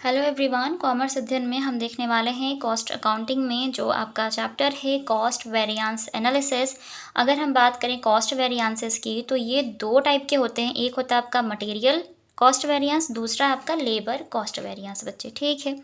Hello everyone, commerce अध्ययन में हम देखने वाले हैं कॉस्ट अकाउंटिंग में जो आपका चैप्टर है कॉस्ट वेरिएंस एनालिसिस। अगर हम बात करें कॉस्ट वेरिएंसेस की तो ये दो टाइप के होते हैं। एक होता है आपका मटेरियल कॉस्ट वेरिएंस, दूसरा आपका लेबर कॉस्ट वेरिएंस बच्चे। ठीक है,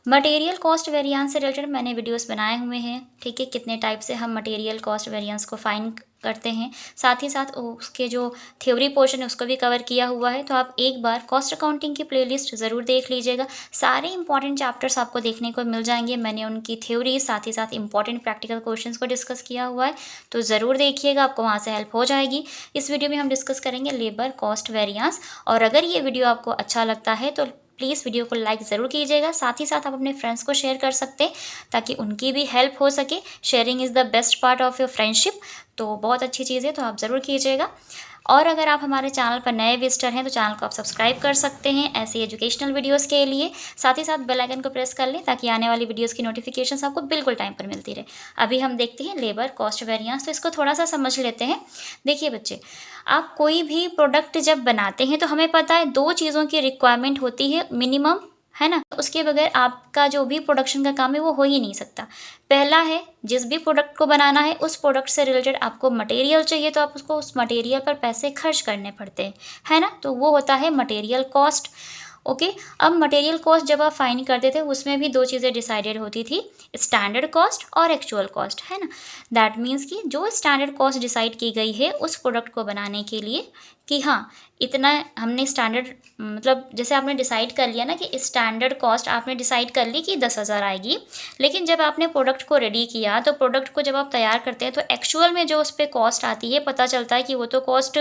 मटेरियल कॉस्ट वेरिएंस से रिलेटेड मैंने वीडियोस बनाए हुए हैं। ठीक है, कितने टाइप से हम मटेरियल कॉस्ट वेरिएंस को फाइंड करते हैं, साथ ही साथ उसके जो थ्योरी पोर्शन है उसको भी कवर किया हुआ है। तो आप एक बार कॉस्ट अकाउंटिंग की प्लेलिस्ट ज़रूर देख लीजिएगा। सारे इंपॉर्टेंट चैप्टर्स आपको देखने को मिल जाएंगे। मैंने उनकी थ्योरी साथ ही साथ इंपॉर्टेंट प्रैक्टिकल क्वेश्चंस को डिस्कस किया हुआ है, तो ज़रूर देखिएगा, आपको वहाँ से हेल्प हो जाएगी। इस वीडियो में हम डिस्कस करेंगे लेबर कॉस्ट वेरिएंस। और अगर ये वीडियो आपको अच्छा लगता है तो प्लीज़ वीडियो को लाइक ज़रूर कीजिएगा। साथ ही साथ आप अपने फ्रेंड्स को शेयर कर सकते हैं ताकि उनकी भी हेल्प हो सके। Sharing is the best part of your friendship, तो बहुत अच्छी चीज़ है, तो आप ज़रूर कीजिएगा। और अगर आप हमारे चैनल पर नए विजिटर हैं तो चैनल को आप सब्सक्राइब कर सकते हैं ऐसी एजुकेशनल वीडियोस के लिए। साथ ही साथ बेल आइकन को प्रेस कर लें ताकि आने वाली वीडियोस की नोटिफिकेशंस आपको बिल्कुल टाइम पर मिलती रहे। अभी हम देखते हैं लेबर कॉस्ट वेरिएंस, तो इसको थोड़ा सा समझ लेते हैं। देखिए बच्चे, आप कोई भी प्रोडक्ट जब बनाते हैं तो हमें पता है दो चीज़ों की रिक्वायरमेंट होती है मिनिमम, है ना। उसके बगैर आपका जो भी प्रोडक्शन का काम है वो हो ही नहीं सकता। पहला है, जिस भी प्रोडक्ट को बनाना है उस प्रोडक्ट से रिलेटेड आपको मटेरियल चाहिए, तो आप उसको उस मटेरियल पर पैसे खर्च करने पड़ते हैं, है ना। तो वो होता है मटेरियल कॉस्ट। ओके, अब मटेरियल कॉस्ट जब आप फाइंड करते थे उसमें भी दो चीज़ें डिसाइडेड होती थी, स्टैंडर्ड कॉस्ट और एक्चुअल कॉस्ट, है ना। दैट मीन्स कि जो स्टैंडर्ड कॉस्ट डिसाइड की गई है उस प्रोडक्ट को बनाने के लिए कि हाँ इतना हमने स्टैंडर्ड, मतलब जैसे आपने डिसाइड कर लिया ना कि स्टैंडर्ड कॉस्ट आपने डिसाइड कर ली कि 10,000 आएगी, लेकिन जब आपने प्रोडक्ट को रेडी किया तो प्रोडक्ट को जब आप तैयार करते हैं तो एक्चुअल में जो उस पर कॉस्ट आती है पता चलता है कि वो तो कॉस्ट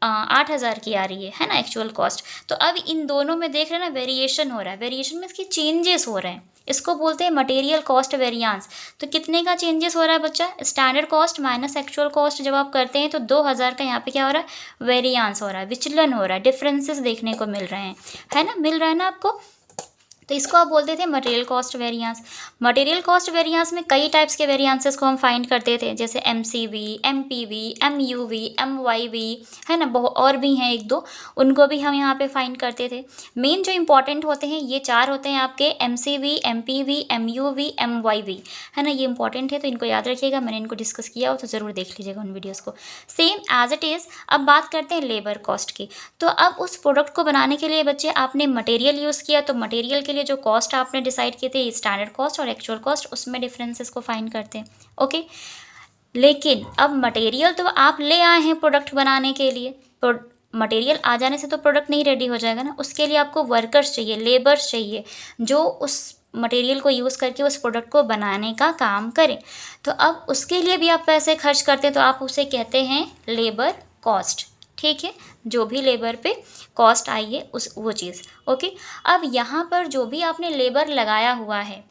8,000 की आ रही है ना, एक्चुअल कॉस्ट। तो अब इन दोनों में देख रहे हैं ना वेरिएशन हो रहा है, वेरिएशन में इसकी चेंजेस हो रहे हैं, इसको बोलते हैं मटेरियल कॉस्ट वेरिएंस। तो कितने का चेंजेस हो रहा है बच्चा, standard cost minus actual cost जब आप करते हैं तो 2,000 का यहाँ पे क्या हो रहा है, वेरिएंस हो रहा है, विचलन हो रहा है, डिफरेंसेस देखने को मिल रहे हैं, है ना, मिल रहा है ना आपको। तो इसको आप बोलते थे material cost variance. Material cost variance में कई टाइप्स के वेरिएंसेस को हम फाइंड करते थे, जैसे MCV, MPV, MUV, MYV, है ना, बहुत और भी हैं एक दो, उनको भी हम यहाँ पे फाइंड करते थे। मेन जो इंपॉर्टेंट होते हैं ये चार होते हैं आपके, MCV, MPV, MUV, MYV, है ना, ये इंपॉर्टेंट है तो इनको याद रखिएगा। मैंने इनको डिस्कस किया हो तो ज़रूर देख लीजिएगा उन वीडियोज़ को, सेम एज इट इज़। अब बात करते हैं लेबर कॉस्ट की। तो अब उस प्रोडक्ट को बनाने के लिए बच्चे आपने मटेरियल यूज़ किया, तो मटेरियल के लिए जो कॉस्ट आपने डिसाइड किए थे स्टैंडर्ड कॉस्ट और एक्चुअल कॉस्ट, उसमें डिफरेंसेस को फाइंड करते हैं। ओके, लेकिन अब मटेरियल तो आप ले आए हैं प्रोडक्ट बनाने के लिए, मटेरियल आ जाने से तो प्रोडक्ट नहीं रेडी हो जाएगा ना, उसके लिए आपको वर्कर्स चाहिए, लेबर्स चाहिए जो उस मटेरियल को यूज़ करके उस प्रोडक्ट को बनाने का काम करें। तो अब उसके लिए भी आप पैसे खर्च करते हैं, तो आप उसे कहते हैं लेबर कॉस्ट। ठीक है, जो भी लेबर पे कॉस्ट आई है उस वो चीज़। ओके, अब यहाँ पर जो भी आपने लेबर लगाया हुआ है,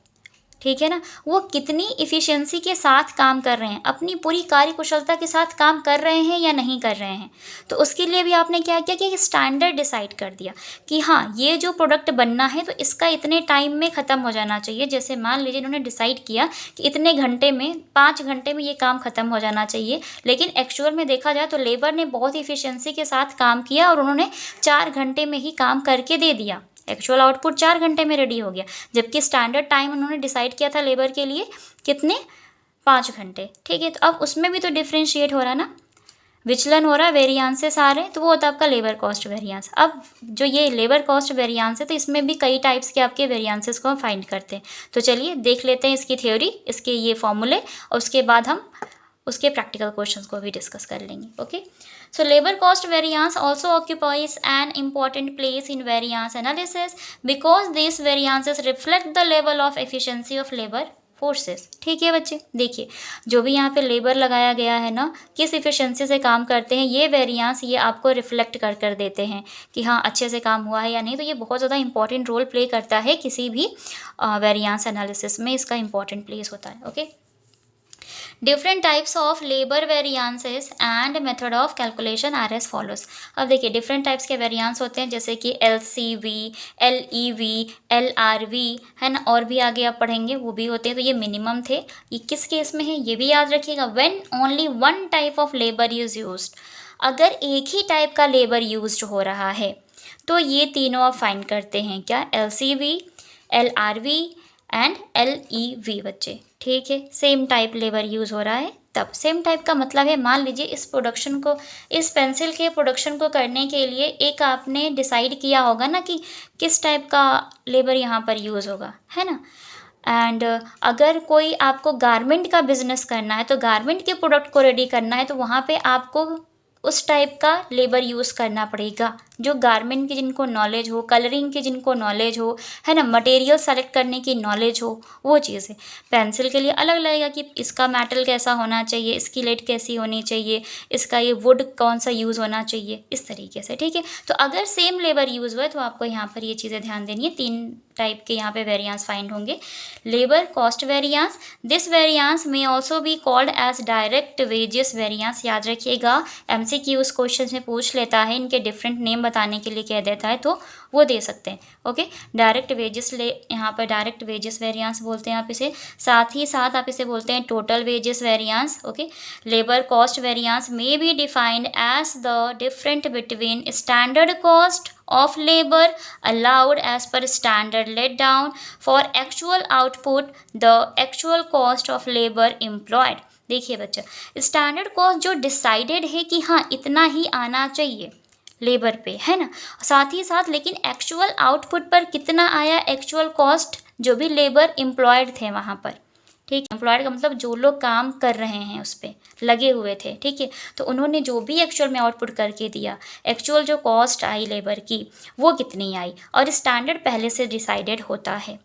ठीक है ना, वो कितनी इफ़िशियंसी के साथ काम कर रहे हैं, अपनी पूरी कार्यकुशलता के साथ काम कर रहे हैं या नहीं कर रहे हैं। तो उसके लिए भी आपने क्या किया कि स्टैंडर्ड डिसाइड कर दिया कि हाँ ये जो प्रोडक्ट बनना है तो इसका इतने टाइम में ख़त्म हो जाना चाहिए। जैसे मान लीजिए इन्होंने डिसाइड किया कि इतने घंटे में, 5 घंटे में ये काम ख़त्म हो जाना चाहिए, लेकिन एक्चुअल में देखा जाए तो लेबर ने बहुत इफ़िशियंसी के साथ काम किया और उन्होंने 4 घंटे में ही काम करके दे दिया, एक्चुअल आउटपुट 4 घंटे में रेडी हो गया, जबकि स्टैंडर्ड टाइम उन्होंने डिसाइड किया था लेबर के लिए कितने, 5 घंटे। ठीक है, तो अब उसमें भी तो डिफ्रेंशिएट हो रहा है ना, विचलन हो रहा है, वेरिएंसेस आ रहे हैं, तो वो होता है आपका लेबर कॉस्ट वेरिएंस। अब जो ये लेबर कॉस्ट वेरिएंस है तो इसमें भी कई टाइप्स के आपके वेरिएंसेस को हम फाइंड करते हैं। तो चलिए देख लेते हैं इसकी थ्योरी, इसके ये फॉर्मूले, और उसके बाद हम उसके प्रैक्टिकल क्वेश्चंस को भी डिस्कस कर लेंगे। Okay, so labor cost variance also occupies an important place in variance analysis because these variances reflect the level of efficiency of labor forces। ठीक है बच्चे, देखिए जो भी यहाँ पे लेबर लगाया गया है ना, किस इफ़िशेंसी से काम करते हैं, ये वेरिएंस ये आपको रिफ्लेक्ट कर देते हैं कि हाँ अच्छे से काम हुआ है या नहीं। तो ये बहुत ज़्यादा इंपॉर्टेंट रोल प्ले करता है किसी भी वेरिएंस एनालिसिस में, इसका इंपॉर्टेंट प्लेस होता है। Okay, different types of labour variances and method of calculation R S follows. अब देखिए डिफरेंट टाइप्स के वेरिएंस होते हैं, जैसे कि LCV, LEV, LRV, है ना, और भी आगे आप पढ़ेंगे वो भी होते हैं। तो ये मिनिमम थे, ये किस केस में है ये भी याद रखिएगा, when only one type of labour is used. अगर एक ही टाइप का लेबर यूज्ड हो रहा है तो ये तीनों आप फाइंड करते हैं क्या, LCV, LRV एंड LEV बच्चे, ठीक है। सेम टाइप लेबर यूज़ हो रहा है तब। सेम टाइप का मतलब है, मान लीजिए इस प्रोडक्शन को, इस पेंसिल के प्रोडक्शन को करने के लिए एक आपने डिसाइड किया होगा ना कि किस टाइप का लेबर यहाँ पर यूज़ होगा, है ना। एंड अगर कोई आपको गारमेंट का बिजनेस करना है, तो गारमेंट के प्रोडक्ट को रेडी करना है, तो वहाँ पे आपको उस टाइप का लेबर यूज़ करना पड़ेगा, जो गारमेंट की जिनको नॉलेज हो, कलरिंग की जिनको नॉलेज हो, है ना, मटेरियल सेलेक्ट करने की नॉलेज हो, वो चीज़ें। पेंसिल के लिए अलग लगेगा कि इसका मेटल कैसा होना चाहिए, इसकी लेड कैसी होनी चाहिए, इसका ये वुड कौन सा यूज़ होना चाहिए, इस तरीके से, ठीक है। तो अगर सेम लेबर यूज़ हुआ है तो आपको यहाँ पर ये चीज़ें ध्यान देनी है। 3 टाइप के यहाँ पे वेरिएंस फाइंड होंगे। Labour cost variance, this variance may also be called as direct wages variance. याद रखिएगा, MCQs क्वेश्चन में पूछ लेता है, इनके डिफरेंट नेम बताने के लिए कह देता है, तो वो दे सकते हैं। ओके, डायरेक्ट वेजेस यहाँ पर डायरेक्ट वेजेस वेरिएंस बोलते हैं आप इसे। साथ ही साथ आप इसे बोलते हैं total wages variance. Okay, labour cost variance may be defined as the different between standard cost of labor allowed as per standard laid down for actual output, the actual cost of labor employed। देखिए बच्चा, standard cost जो decided है कि हाँ इतना ही आना चाहिए labour पे, है ना, साथ ही साथ लेकिन एक्चुअल आउटपुट पर कितना आया, एक्चुअल कॉस्ट जो भी लेबर एम्प्लॉयड थे वहाँ पर, ठीक है। एम्प्लॉयड का मतलब जो लोग काम कर रहे हैं उस पर लगे हुए थे, ठीक है। तो उन्होंने जो भी एक्चुअल में आउटपुट करके दिया, एक्चुअल जो कॉस्ट आई लेबर की वो कितनी आई, और स्टैंडर्ड पहले से डिसाइडेड होता है।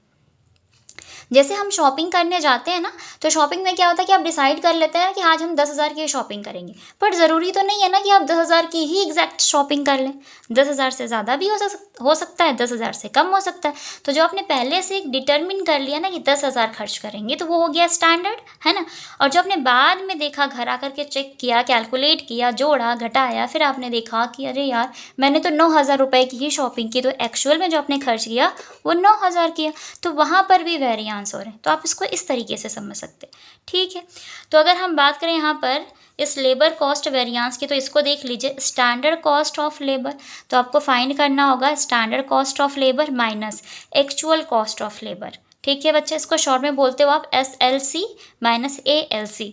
जैसे हम शॉपिंग करने जाते हैं ना, तो शॉपिंग में क्या होता है कि आप डिसाइड कर लेते हैं कि आज हम 10,000 की शॉपिंग करेंगे, पर ज़रूरी तो नहीं है ना कि आप 10,000 की ही एग्जैक्ट शॉपिंग कर लें। 10,000 से ज़्यादा भी हो सकता है, 10,000 से कम हो सकता है। तो जो आपने पहले से डिटर्मिन कर लिया ना कि 10,000 खर्च करेंगे, तो वो हो गया स्टैंडर्ड, है ना। और जो आपने बाद में देखा, घर आकर के चेक किया, कैलकुलेट किया, जोड़ा घटाया, फिर आपने देखा कि अरे यार मैंने तो 9,000 रुपये की ही शॉपिंग की, तो एक्चुअल में जो आपने खर्च किया वो 9,000 किया, तो वहाँ पर भी वेरिएंस हो रहे हैं। तो आप इसको इस तरीके से समझ सकते हैं, ठीक है। तो अगर हम बात करें यहाँ पर इस लेबर कॉस्ट वेरिएंस की, तो इसको देख लीजिए, स्टैंडर्ड कॉस्ट ऑफ लेबर, तो आपको फाइंड करना होगा standard cost of labour minus actual cost of labour, ठीक है बच्चे। इसको शॉर्ट में बोलते हो आप SLC minus ALC।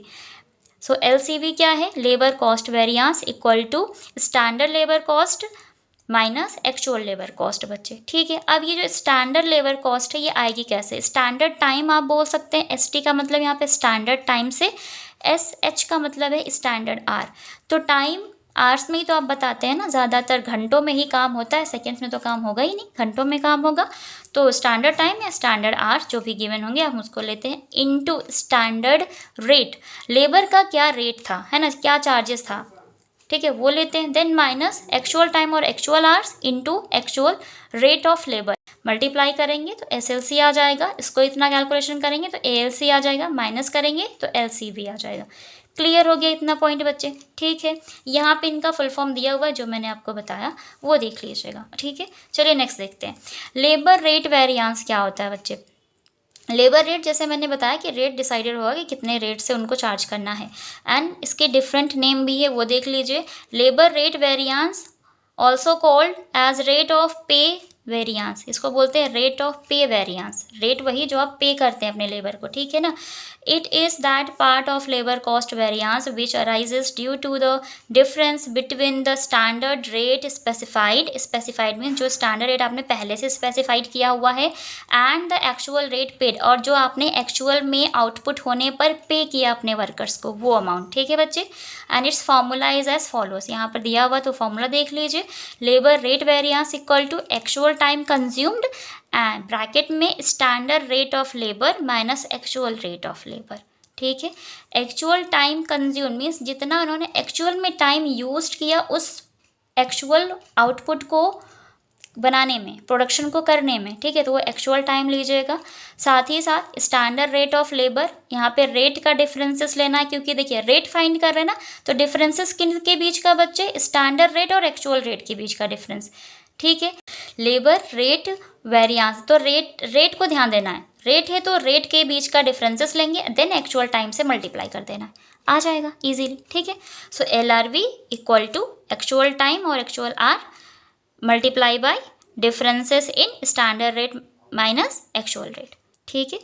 So LCV क्या है, labour cost variance equal to standard labour cost minus actual labour cost बच्चे, ठीक है। अब ये जो स्टैंडर्ड लेबर कॉस्ट है ये आएगी कैसे, स्टैंडर्ड टाइम आप बोल सकते हैं, ST का मतलब यहाँ पे स्टैंडर्ड टाइम से, SH का मतलब है स्टैंडर्ड आर। तो टाइम आवर्स में ही तो आप बताते हैं ना, ज़्यादातर घंटों में ही काम होता है, सेकेंड्स में तो काम होगा ही नहीं, घंटों में काम होगा। तो स्टैंडर्ड टाइम या स्टैंडर्ड आवर्स जो भी गिवन होंगे आप उसको लेते हैं इनटू स्टैंडर्ड रेट, लेबर का क्या रेट था, है ना, क्या चार्जेस था, ठीक है, वो लेते हैं। देन माइनस एक्चुअल टाइम और actual hours into actual rate of labour, multiply करेंगे तो SLC आ जाएगा, इसको इतना कैलकुलेशन करेंगे तो ALC आ जाएगा, माइनस करेंगे तो LCV आ जाएगा। क्लियर हो गया इतना पॉइंट बच्चे, ठीक है। यहाँ पे इनका फुल फॉर्म दिया हुआ है जो मैंने आपको बताया, वो देख लीजिएगा, ठीक है। चलिए नेक्स्ट देखते हैं, लेबर रेट वेरिएंस क्या होता है बच्चे। लेबर रेट, जैसे मैंने बताया कि रेट डिसाइडेड होगा कि कितने रेट से उनको चार्ज करना है, एंड इसके डिफरेंट नेम भी है, वो देख लीजिए। Labour rate variance also called as rate of pay variance, इसको बोलते हैं rate of pay variance. Rate वही जो आप पे करते हैं अपने लेबर को, ठीक है ना। It is that part of labour cost variance which arises due to the difference between the standard rate specified, specified mean जो स्टैंडर्ड रेट आपने पहले से स्पेसिफाइड किया हुआ है, and the actual rate paid, और जो आपने एक्चुअल में आउटपुट होने पर पे किया अपने वर्कर्स को वो अमाउंट, ठीक है बच्चे। And it's formula is as follows, यहाँ पर दिया हुआ तो फॉर्मूला देख लीजिए, labour rate variance equal to actual time consumed and bracket में standard rate of labour minus actual rate of labour, ठीक है। एक्चुअल टाइम कंज्यूम मीन्स जितना उन्होंने एक्चुअल में टाइम यूज किया उस एक्चुअल आउटपुट को बनाने में, प्रोडक्शन को करने में, ठीक है, तो वो एक्चुअल टाइम लीजिएगा। साथ ही साथ स्टैंडर्ड रेट ऑफ लेबर, यहाँ पे रेट का डिफरेंसेस लेना है, क्योंकि देखिए रेट फाइंड कर रहे हैं ना, तो डिफरेंसेस किन के बीच का बच्चे, स्टैंडर्ड रेट और एक्चुअल रेट के बीच का डिफरेंस, ठीक है। लेबर रेट वेरिएंस, तो रेट को ध्यान देना है, रेट है तो रेट के बीच का डिफरेंसेस लेंगे, देन एक्चुअल टाइम से मल्टीप्लाई कर देना है, आ जाएगा इजीली, ठीक है। So LRV equal to actual time और actual hour multiply by differences in standard rate minus actual rate. ठीक है,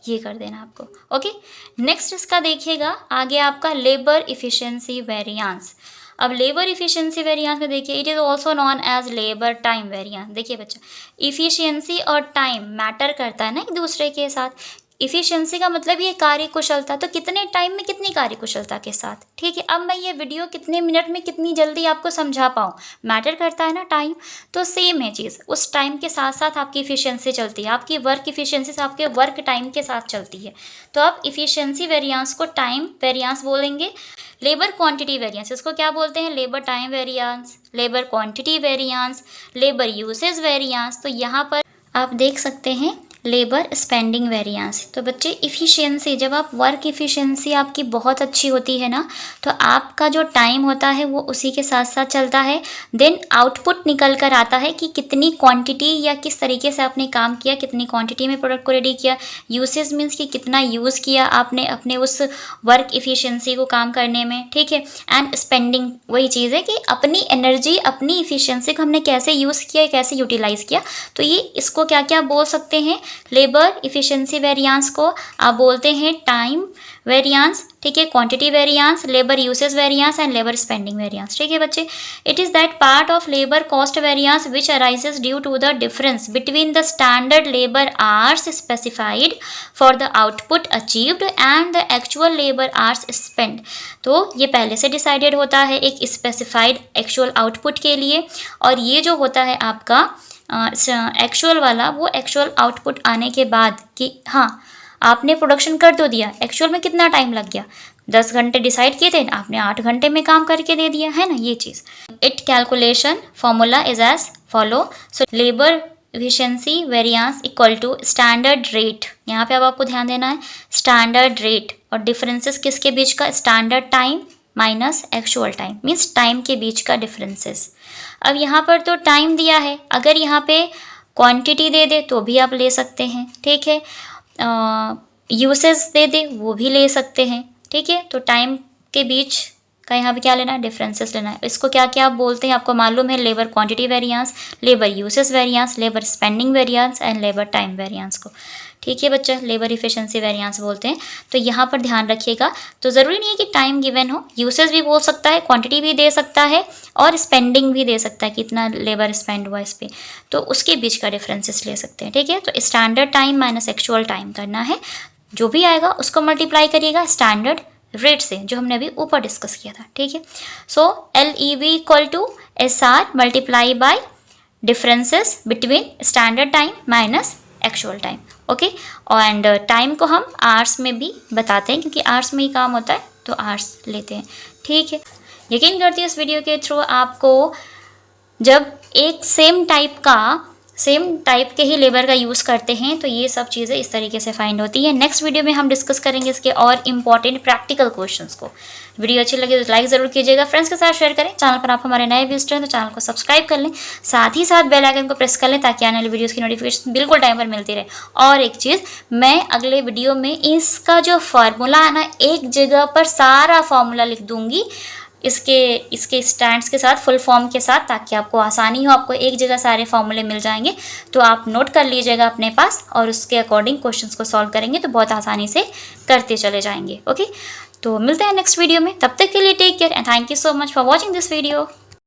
ये कर देना आपको। ओके, नेक्स्ट इसका देखिएगा आगे आपका लेबर इफिशिएंसी वेरिएंस। अब लेबर इफिशिएंसी वेरिएंस में देखिए, it is also known as labour time variance. देखिए बच्चा, इफिशिएंसी और टाइम मैटर करता है ना एक दूसरे के साथ। इफिशिएंसी का मतलब ये कार्य कुशलता, तो कितने टाइम में कितनी कार्य कुशलता के साथ। ठीक है, अब मैं ये वीडियो कितने मिनट में कितनी जल्दी आपको समझा पाऊँ, मैटर करता है ना टाइम। तो सेम है चीज़, उस टाइम के साथ साथ आपकी इफिशिएंसी चलती है, आपकी वर्क इफिशिएंसी से आपके वर्क टाइम के साथ चलती है। तो आप इफिशिएंसी वेरिएंस को टाइम वेरिएंस बोलेंगे। लेबर क्वांटिटी वेरिएंस, इसको क्या बोलते हैं, labour time variance, labour quantity variance, labour usage variance. तो यहाँ पर आप देख सकते हैं लेबर स्पेंडिंग वेरिएंस। तो बच्चे इफ़िशियंसी, जब आप वर्क इफ़िशियंसी आपकी बहुत अच्छी होती है ना, तो आपका जो टाइम होता है वो उसी के साथ साथ चलता है। देन आउटपुट निकल कर आता है कि कितनी क्वांटिटी या किस तरीके से आपने काम किया, कितनी क्वांटिटी में प्रोडक्ट को रेडी किया। यूसेज मीन्स कि कितना यूज़ किया आपने अपने उस वर्क इफ़िशियंसी को काम करने में। ठीक है, एंड स्पेंडिंग वही चीज़ है कि अपनी एनर्जी, अपनी इफ़िशियंसी को हमने कैसे यूज़ किया, कैसे यूटिलाइज़ किया। तो ये इसको क्या क्या बोल सकते हैं, लेबर इफिशिएंसी वेरिएंस को आप बोलते हैं टाइम वेरिएंस। ठीक है, quantity variance, labour usage variance and labour spending variance. ठीक है बच्चे, it is that part of labour cost variance which arises due to the difference between the standard labour hours specified for the output achieved and the actual labour hours spend. तो ये पहले से decided होता है एक specified actual output के लिए, और ये जो होता है आपका एक्चुअल वाला, वो एक्चुअल आउटपुट आने के बाद कि हाँ आपने प्रोडक्शन कर तो दिया, एक्चुअल में कितना टाइम लग गया, 10 घंटे डिसाइड किए थे, आपने 8 घंटे में काम करके दे दिया है ना, ये चीज़। It calculation formula is as follow. So labour efficiency variance equal to standard rate, यहाँ पे अब आपको ध्यान देना है, स्टैंडर्ड रेट और डिफरेंसेस किसके बीच का, standard time minus actual time, means time के बीच का डिफरेंसेस। अब यहाँ पर तो टाइम दिया है, अगर यहाँ पे क्वांटिटी दे दे तो भी आप ले सकते हैं। ठीक है, यूसेज दे दे वो भी ले सकते हैं। ठीक है, तो टाइम के बीच का यहाँ पे क्या लेना है, डिफरेंसेस लेना है। इसको क्या क्या आप बोलते हैं, आपको मालूम है, labour quantity variance, labour usage variance, labour spending variance and labour time variance को। ठीक है बच्चा, लेबर इफिशिएंसी वेरिएंस बोलते हैं। तो यहाँ पर ध्यान रखिएगा, तो ज़रूरी नहीं है कि टाइम गिवन हो, यूसेज भी बोल सकता है, क्वांटिटी भी दे सकता है और स्पेंडिंग भी दे सकता है, कितना लेबर स्पेंड हुआ इस पर, तो उसके बीच का डिफरेंसेस ले सकते हैं। ठीक है, तो standard time minus actual time करना है, जो भी आएगा उसको मल्टीप्लाई करिएगा स्टैंडर्ड रेट से, जो हमने अभी ऊपर डिस्कस किया था। ठीक है, so LEV equal to SR multiply by differences between standard time minus actual time. Okay, and time को हम आवर्स में भी बताते हैं, क्योंकि आवर्स में ही काम होता है तो आवर्स लेते हैं। ठीक है, यकीन करती हूँ इस वीडियो के थ्रू आपको जब एक सेम टाइप के ही लेबर का यूज़ करते हैं तो ये सब चीज़ें इस तरीके से फाइंड होती है। नेक्स्ट वीडियो में हम डिस्कस करेंगे इसके और इम्पॉर्टेंट प्रैक्टिकल क्वेश्चंस को। वीडियो अच्छी लगी तो लाइक ज़रूर कीजिएगा, फ्रेंड्स के साथ शेयर करें। चैनल पर आप हमारे नए विजिटर हैं तो चैनल को सब्सक्राइब कर लें, साथ ही साथ बेल आइकन को प्रेस कर लें ताकि आने वाली वीडियोज़ की नोटिफिकेशन बिल्कुल टाइम पर मिलती रहे। और एक चीज़, मैं अगले वीडियो में इसका जो फार्मूला है ना, एक जगह पर सारा फार्मूला लिख दूँगी इसके स्टैंड्स के साथ, फुल फॉर्म के साथ, ताकि आपको आसानी हो, आपको एक जगह सारे फॉर्मूले मिल जाएंगे। तो आप नोट कर लीजिएगा अपने पास और उसके अकॉर्डिंग क्वेश्चंस को सॉल्व करेंगे तो बहुत आसानी से करते चले जाएंगे। ओके, तो मिलते हैं नेक्स्ट वीडियो में, तब तक के लिए take care and thank you so much for watching this video.